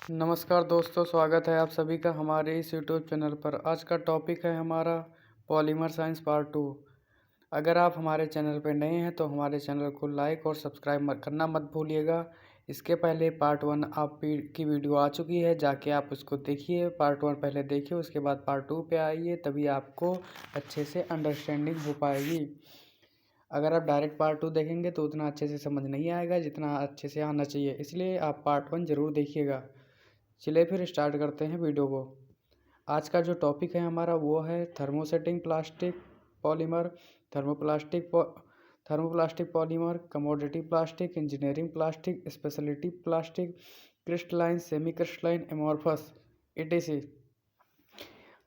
नमस्कार दोस्तों, स्वागत है आप सभी का हमारे इस यूट्यूब चैनल पर। आज का टॉपिक है हमारा पॉलीमर साइंस पार्ट 2। अगर आप हमारे चैनल पर नए हैं तो हमारे चैनल को लाइक और सब्सक्राइब करना मत भूलिएगा। इसके पहले पार्ट 1 की वीडियो आ चुकी है, जाके आप उसको देखिए। पार्ट 1 पहले देखिए, उसके बाद पार्ट 2 पे आइए, तभी आपको अच्छे से अंडरस्टैंडिंग हो पाएगी। अगर आप डायरेक्ट पार्ट 2 देखेंगे तो उतना अच्छे से समझ नहीं आएगा जितना अच्छे से आना चाहिए, इसलिए आप पार्ट 1 ज़रूर देखिएगा। चलिए फिर स्टार्ट करते हैं वीडियो को। आज का जो टॉपिक है हमारा वो है thermosetting plastic polymer, thermoplastic polymer, commodity plastic, engineering plastic, speciality plastic, crystalline, semi crystalline, amorphous, etc।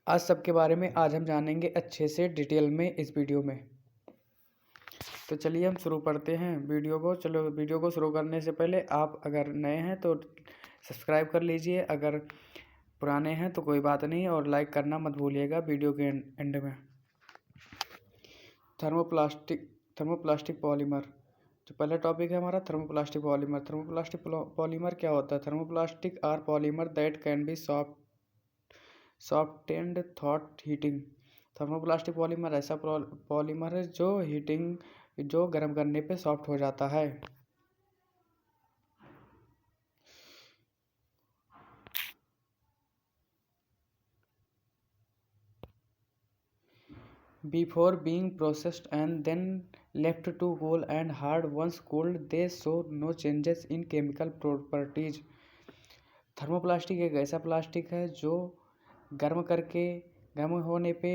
आज सबके बारे में आज हम जानेंगे अच्छे से डिटेल में इस वीडियो में। तो चलिए हम शुरू करते हैं वीडियो को। चलो, वीडियो को शुरू करने से पहले आप अगर नए हैं तो सब्सक्राइब कर लीजिए, अगर पुराने हैं तो कोई बात नहीं, और लाइक करना मत भूलिएगा वीडियो के एंड में। थर्मोप्लास्टिक पॉलीमर, जो पहला टॉपिक है हमारा थर्मोप्लास्टिक पॉलीमर। थर्मोप्लास्टिक पॉलीमर क्या होता है? Thermoplastic are polymer that can be softened through heating. Thermoplastic polymer ऐसा पॉलीमर है जो गर्म करने पे सॉफ्ट हो जाता है। Before being processed and then left to cool and hard, once cooled they show no changes in chemical properties। Thermoplastic एक ऐसा प्लास्टिक है जो गर्म होने पे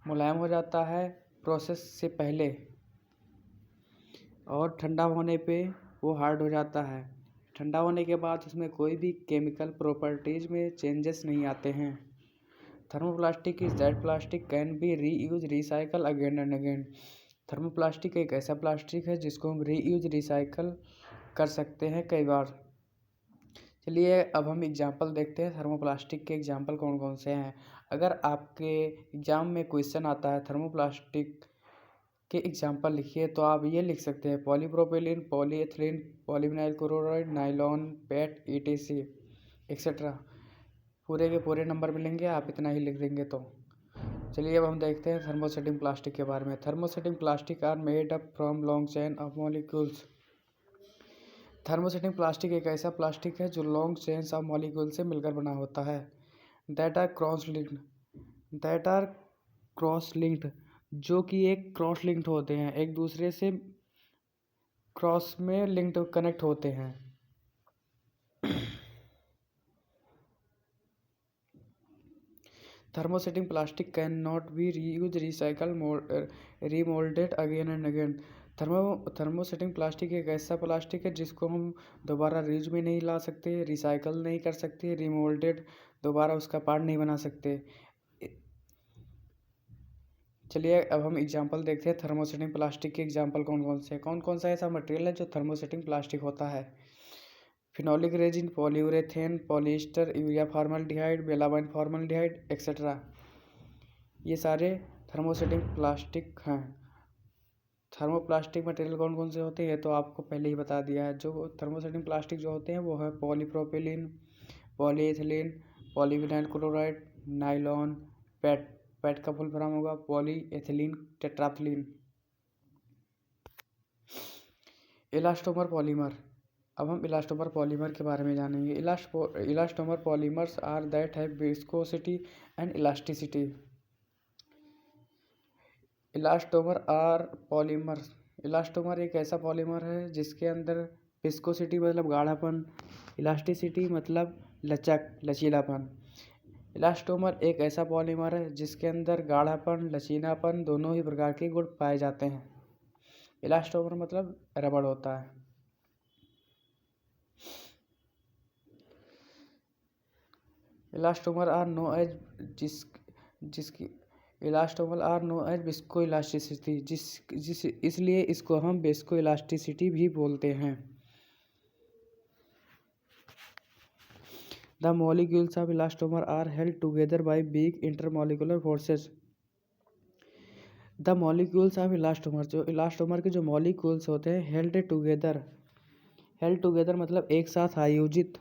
मुलायम हो जाता है प्रोसेस से पहले, और ठंडा होने पे वो हार्ड हो जाता है। ठंडा होने के बाद उसमें कोई भी केमिकल प्रॉपर्टीज में चेंजेस नहीं आते हैं। Thermoplastic is that plastic can be reuse recycle again and again. Thermoplastic एक ऐसा प्लास्टिक है जिसको हम रीयूज रिसाइकल कर सकते हैं कई बार। चलिए अब हम एग्जांपल देखते हैं थर्मोप्लास्टिक के एग्जांपल कौन कौन से हैं। अगर आपके एग्जाम में क्वेश्चन आता है थर्मोप्लास्टिक के एग्जांपल लिखिए, तो आप ये लिख सकते हैं polypropylene, polyethylene, polyvinyl chloride, nylon, PET, etc etcetera. पूरे के पूरे नंबर मिलेंगे, आप इतना ही लिख देंगे तो। चलिए अब हम देखते हैं थर्मोसेटिंग प्लास्टिक के बारे में। Thermosetting plastic are made up from long chain of molecules. Thermosetting plastic एक ऐसा प्लास्टिक है जो लॉन्ग चेन्स ऑफ मॉलिक्यूल से मिलकर बना होता है। दैट आर क्रॉस लिंक्ड, जो कि एक क्रॉस लिंक्ड होते हैं, एक दूसरे से क्रॉस में लिंक्ड कनेक्ट होते हैं। Thermosetting plastic can not be reuse recycle remoulded again and again. Thermosetting plastic एक ऐसा प्लास्टिक है जिसको हम दोबारा रीयूज में नहीं ला सकते, रिसाइकल नहीं कर सकते, रीमोल्डेड दोबारा उसका पार्ट नहीं बना सकते। चलिए अब हम एग्जांपल देखते हैं थर्मोसेटिंग प्लास्टिक के एग्जांपल कौन कौन सा ऐसा मटेरियल है जो थर्मोसेटिंग प्लास्टिक होता है। Phenolic resin, polyurethane, polyester, urea formaldehyde, melamine formaldehyde etcetera, ये सारे थर्मोसेटिंग प्लास्टिक हैं। थर्मोप्लास्टिक मटेरियल कौन कौन से होते हैं तो आपको पहले ही बता दिया है। जो थर्मोसेटिंग प्लास्टिक जो होते हैं वो है polypropylene, polyethylene, polyvinyl chloride, nylon, PET का फुल फॉर्म होगा पॉलीएथिलीन टेट्राथिलीन। इलास्टोमर पॉलीमर, अब हम इलास्टोमर पॉलीमर के बारे में जानेंगे। Elastomer polymers are that have viscosity and elasticity. Elastomer एक ऐसा पॉलीमर है जिसके अंदर विस्कोसिटी मतलब गाढ़ापन, इलास्टिसिटी मतलब लचीलापन। इलास्टोमर एक ऐसा पॉलीमर है जिसके अंदर गाढ़ापन, लचीलापन दोनों ही प्रकार के गुण पाए जाते हैं। इलास्टोमर मतलब रबड़ होता है। Elastomer are known as viscoelasticity, इसलिए इसको हम विस्को इलास्टिसिटी भी बोलते हैं। The molecules of elastomer are held together by weak intermolecular forces. The molecules of elastomer, जो इलास्टोमर के जो मॉलिक्यूल्स होते हैं हेल्ड टुगेदर, हेल्ड टुगेदर मतलब एक साथ आयोजित,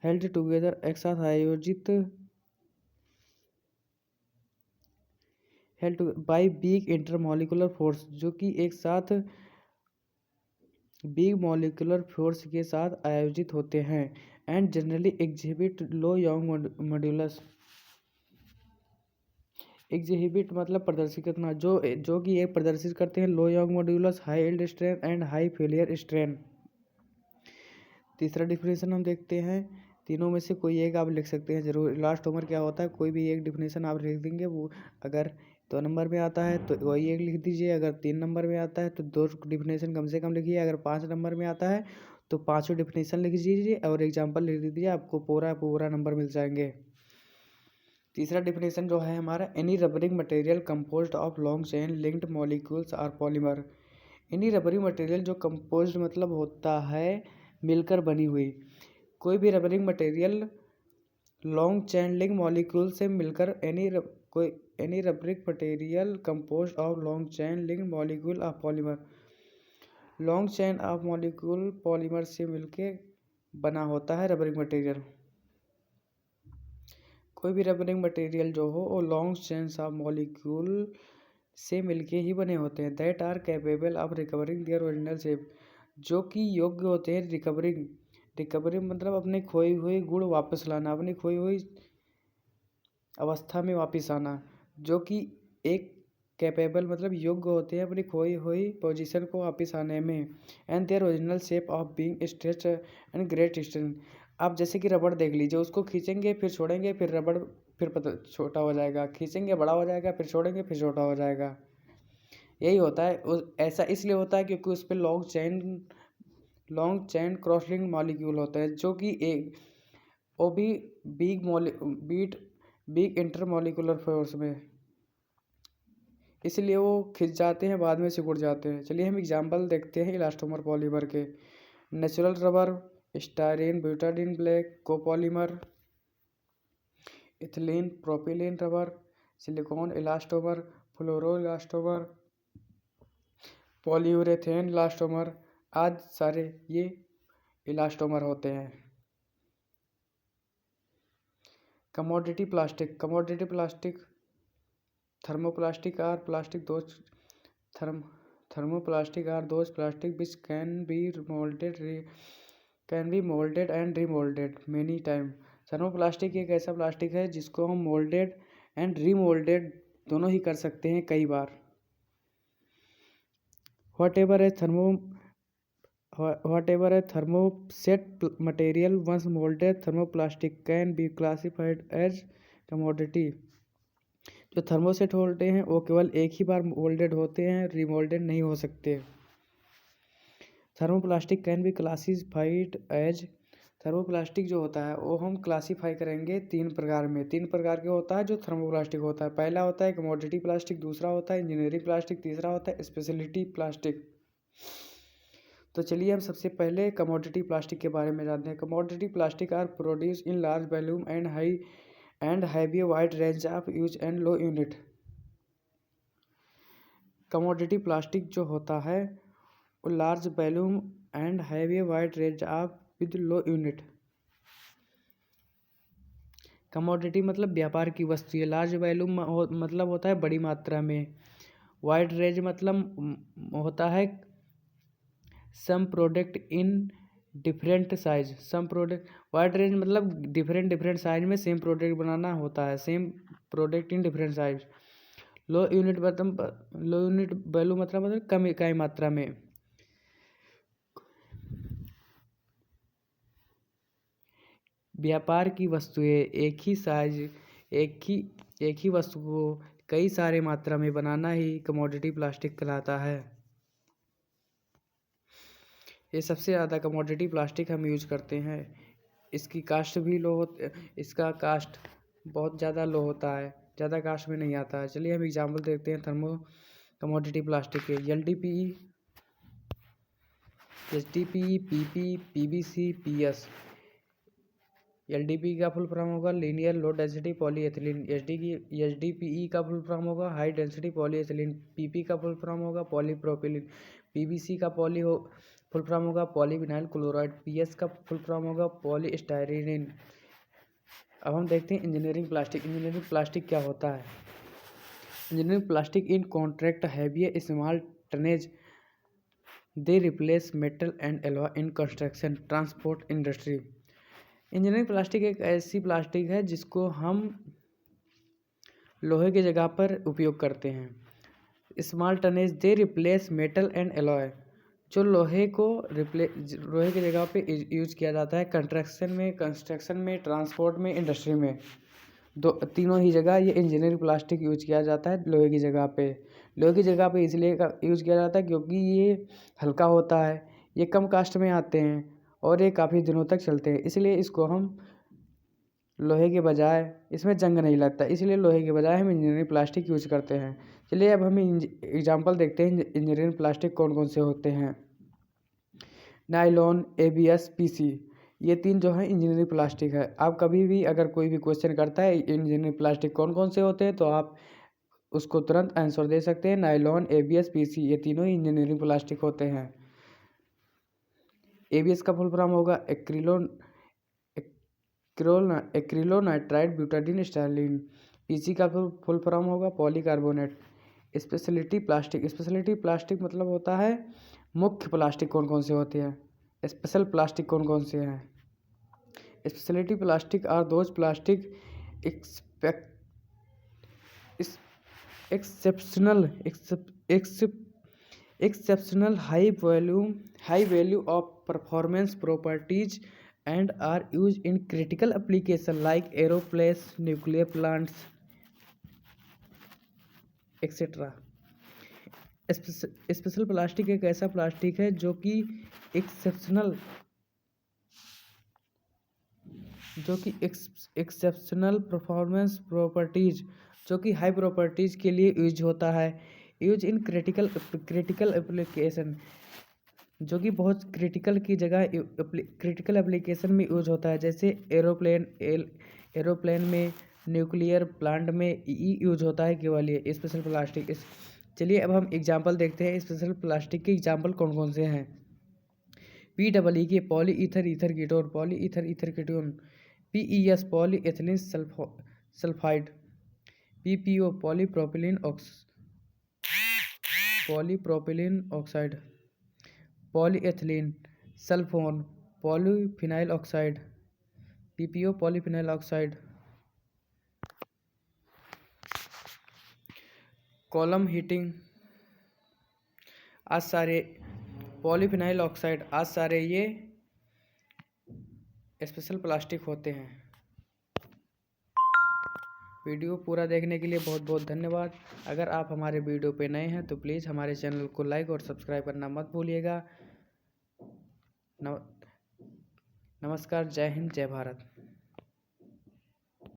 हेल्ड टुगेदर एक साथ आयोजित, held by big intermolecular force जो कि एक साथ बिग मॉलिक्यूलर फोर्स के साथ आयोजित होते हैं। And generally exhibit low Young modulus, exhibit मतलब प्रदर्शित करना, जो कि एक प्रदर्शित करते हैं low Young modulus, high yield strength and high failure strength. तीसरा डिफिनेशन हम देखते हैं, तीनों में से कोई एक आप लिख सकते हैं जरूर। इलास्टोमर क्या होता है, कोई भी एक डिफिनेशन आप लिख देंगे, वो अगर 2 नंबर में आता है तो वही एक लिख दीजिए, अगर 3 नंबर में आता है तो 2 डिफिनेशन कम से कम लिखिए, अगर 5 नंबर में आता है तो 5 डिफिनेशन लिख दीजिए और एग्जाम्पल लिख दीजिए, आपको पूरा नंबर मिल जाएंगे। तीसरा डिफिनेशन जो है हमारा, any rubbering material composed of long chain linked molecules are polymer. Any rubbering material जो कंपोज्ड मतलब होता है मिलकर बनी हुई, कोई भी rubbering material long chain link molecule से मिलकर, any rubbering material composed of long chain link molecule of polymer, long chain of molecule polymer से मिलके बना होता है रबरिंग मटेरियल। कोई भी रबरिंग मटेरियल जो हो वो लॉन्ग चेन्स ऑफ मॉलिक्यूल से मिलके ही बने होते हैं। That are capable of recovering their original shape, जो कि योग्य होते हैं रिकवरिंग मतलब अपने खोई हुई गुण वापस लाना, अपनी खोई हुई अवस्था में वापस आना, जो कि एक कैपेबल मतलब योग्य होते हैं अपनी खोई हुई पोजीशन को वापस आने में। And there original shape of being stretch and great strength. आप जैसे कि रबड़ देख लीजिए, उसको खींचेंगे फिर छोड़ेंगे, फिर रबड़ फिर पता छोटा हो जाएगा, खींचेंगे बड़ा हो जाएगा, फिर छोड़ेंगे फिर छोटा हो जाएगा। यही होता है, ऐसा इसलिए होता है क्योंकि उस पर long chain cross linked molecule होते हैं, जो कि एक वो भी बिग इंटरमॉलिक्यूलर फोर्स में, इसलिए वो खिंच जाते हैं, बाद में सिकुड़ जाते हैं। चलिए हम एग्जांपल देखते हैं इलास्टोमर पॉलीमर के। Natural rubber, styrene butadiene black copolymer, ethylene propylene rubber, silicone elastomer, fluoro elastomer, polyurethane elastomer, आज सारे ये इलास्टोमर होते हैं। Commodity plastic thermoplastic are plastic those thermoplastic are those plastic which can be moulded and remoulded many time. Thermoplastic एक ऐसा plastic है जिसको हम मोल्डेड एंड रीमोल्डेड दोनों ही कर सकते हैं कई बार। Whatever a thermoset material once molded thermoplastic can be classified as commodity। जो थर्मोसेट होते हैं वो केवल एक ही बार मोल्डेड होते हैं, रिमोल्डेड नहीं हो सकते। Thermoplastic can be classified as, thermoplastic जो होता है वो हम क्लासीफाई करेंगे 3 प्रकार में। 3 प्रकार के होता है जो थर्मोप्लास्टिक होता है। पहला होता है कमोडिटी प्लास्टिक, दूसरा होता है इंजीनियरिंग प्लास्टिक, तीसरा होता है स्पेशलिटी प्लास्टिक। तो चलिए हम सबसे पहले कमोडिटी प्लास्टिक के बारे में जानते हैं। Commodity plastic are produce in large volume and have a wide range of use and low unit. Commodity plastic जो होता है वो large volume and have a wide range of with low unit. Commodity मतलब व्यापार की वस्तु है, large volume मतलब होता है बड़ी मात्रा में, वाइड रेंज मतलब होता है some product in different size, some product, wide range मतलब डिफरेंट साइज में सेम प्रोडक्ट बनाना होता है, same product in different size. Low unit value मतलब कम इकाई मात्रा में। व्यापार की वस्तुएं एक ही साइज एक ही वस्तु को कई सारे मात्रा में बनाना ही कमोडिटी प्लास्टिक कहलाता है। ये सबसे ज़्यादा कमोडिटी प्लास्टिक हम यूज करते हैं। इसकी कास्ट भी लो इसका कास्ट बहुत ज़्यादा लो होता है, ज़्यादा कास्ट में नहीं आता है। चलिए हम एग्जाम्पल देखते हैं कमोडिटी प्लास्टिक के। LDPE, HDPE, PP, PVC, PS। LDPE का फुल फॉर्म होगा linear low density polyethylene. HDPE का फुल फॉर्म होगा हाई डेंसिटी पॉलीएथिलीन। PP का फुल फॉर्म होगा पॉलीप्रोपिलीन। पीवीसी का फुल फॉर्म होगा पॉलीविनाइल क्लोराइड। पीएस का फुल फॉर्म होगा पॉलीस्टाइरीन। अब हम देखते हैं इंजीनियरिंग प्लास्टिक। इंजीनियरिंग प्लास्टिक क्या होता है? Engineering plastic in contract heavy small tonnage they replace metal and alloy in construction transport industry. Engineering plastic एक ऐसी प्लास्टिक है जिसको हम लोहे की जगह पर उपयोग करते हैं। Small tonnage they replace metal and alloy, जो लोहे की जगह पे यूज किया जाता है कंस्ट्रक्शन में, ट्रांसपोर्ट में, इंडस्ट्री में। तीनों ही जगह ये इंजीनियरिंग प्लास्टिक यूज किया जाता है लोहे की जगह पे। लोहे की जगह पे इसलिए यूज किया जाता है क्योंकि ये हल्का होता है, ये कम कास्ट में आते हैं और ये काफ़ी दिनों तक चलते हैं। इसलिए इसको हम लोहे के बजाय, इसमें जंग नहीं लगता, इसलिए लोहे के बजाय हम इंजीनियरिंग प्लास्टिक यूज करते हैं। चलिए अब हम एग्जाम्पल देखते हैं इंजीनियरिंग प्लास्टिक कौन कौन से होते हैं। नायलॉन, एबीएस, पीसी, ये तीन जो है इंजीनियरिंग प्लास्टिक है। आप कभी भी अगर कोई भी क्वेश्चन करता है इंजीनियरिंग प्लास्टिक कौन कौन से होते हैं तो आप उसको तुरंत आंसर दे सकते हैं। नायलॉन, एबीएस, पीसी, ये तीनों ही इंजीनियरिंग प्लास्टिक होते हैं। एबीएस का फुल फॉर्म होगा एक्रिलोनाइट्राइड ब्यूटाडीन स्टाइलिन। पीसी का फुल फॉर्म होगा पॉलीकार्बोनेट। स्पेशलिटी प्लास्टिक मतलब होता है मुख्य प्लास्टिक कौन कौन से होते हैं। स्पेशल प्लास्टिक कौन कौन से हैं? Speciality plastic are those plastic exceptional high value of performance properties and are used in critical application like aeroplanes, nuclear plants, etc. Special plastic एक ऐसा प्लास्टिक है जो कि एक्सेप्शनल परफॉर्मेंस प्रॉपर्टीज, जो कि हाई प्रॉपर्टीज के लिए यूज होता है। यूज इन क्रिटिकल एप्लीकेशन, जो कि बहुत क्रिटिकल की जगह क्रिटिकल एप्लीकेशन में यूज होता है, जैसे एरोप्लेन में, न्यूक्लियर प्लांट में यूज होता है केवल ये स्पेशल प्लास्टिक। चलिए अब हम एग्जांपल देखते हैं स्पेशल प्लास्टिक के एग्जांपल कौन कौन से हैं। PEE K polyether ether ketone, polyether ether ketone. PES polyethylene sulphide. PPO polypropylene oxide. Polyethylene sulphone polyphenyl oxide. PPO polyphenyl oxide. Column heating, आज सारे पॉलीफिनाइल ऑक्साइड, आज सारे ये स्पेशल प्लास्टिक होते हैं। वीडियो पूरा देखने के लिए बहुत बहुत धन्यवाद। अगर आप हमारे वीडियो पे नए हैं तो प्लीज़ हमारे चैनल को लाइक और सब्सक्राइब करना मत भूलिएगा। नमस्कार, जय हिंद, जय भारत।